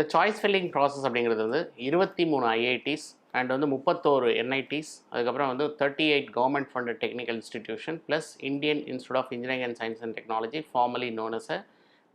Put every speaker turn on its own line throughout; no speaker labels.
இந்த choice filling process அப்படிங்கிறது வந்து 23 ஐஐடிஸ் அண்ட் வந்து 31 என்ஐடிஸ், அதுக்கப்புறம் வந்து 38 government funded technical institution plus Indian institute of engineering and science and technology formally known as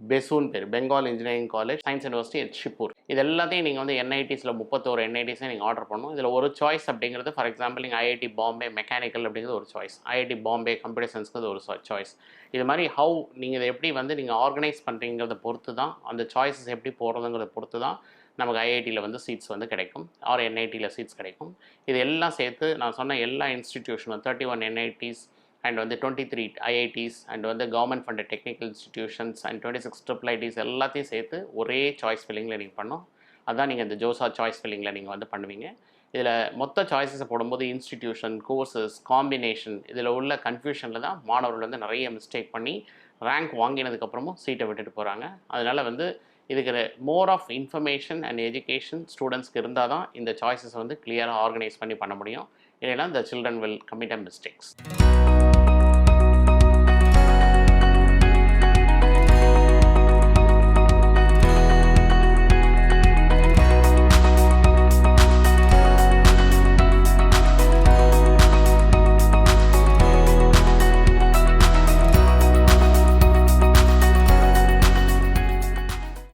பெசூன் பேர், Bengal engineering college science university at Shibpur. இது எல்லாத்தையும் நீங்கள் வந்து என்ஐடிஸில் 31 என்ஐடிஸை நீங்கள் ஆர்டர் பண்ணணும். இதில் ஒரு சாய்ஸ் அப்படிங்கிறது ஃபார் எக்ஸாம்பிள் நீங்கள் ஐஐடி பாம்பே மெக்கானிக்கல் அப்படிங்கிறது ஒரு சாய்ஸ், ஐஐடி பாம்பே கம்ப்யூட்டர் சயின்ஸ்க்கு ஒரு சாய்ஸ். இது மாதிரி ஹவு நீங்கள் இதை எப்படி வந்து நீங்கள் ஆர்கனைஸ் பண்ணுறீங்கிறத பொறுத்து தான், அந்த சாய்ஸஸ் எப்படி போகிறதுங்கிறத பொறுத்து தான் நமக்கு ஐஐடியில் வந்து சீட்ஸ் வந்து கிடைக்கும், ஆர் என்ஐடியில் சீட்ஸ் கிடைக்கும். இது எல்லாம் சேர்த்து நான் சொன்ன எல்லா இன்ஸ்டிடியூஷனும் 31 என்ஐடிஸ் அண்ட் வந்து 23 ஐஐடிஸ் அண்ட் வந்து government funded technical institutions and 26 triple IDs எல்லாத்தையும் சேர்த்து ஒரே சாய்ஸ் ஃபில்லிங்கில் நீங்கள் பண்ணோம். அதுதான் நீங்கள் இந்த ஜோசா சாய்ஸ் ஃபில்லிங்கில் நீங்கள் வந்து பண்ணுவீங்க. இதில் மொத்த சாய்ஸஸை போடும்போது இன்ஸ்டிடியூஷன், கோர்சஸ், காம்பினேஷன், இதில் உள்ள கன்ஃபியூஷனில் தான் மாணவர்கள் வந்து நிறைய மிஸ்டேக் பண்ணி ரேங்க் வாங்கினதுக்கப்புறமும் சீட்டை விட்டுட்டு போகிறாங்க. அதனால் வந்து இதுக்கு more of information and education ஸ்டூடெண்ட்ஸ்க்கு இருந்தால் தான் இந்த சாய்ஸஸை வந்து கிளியராக ஆர்கனைஸ் பண்ண முடியும். இல்லைன்னா the children will commit a mistakes.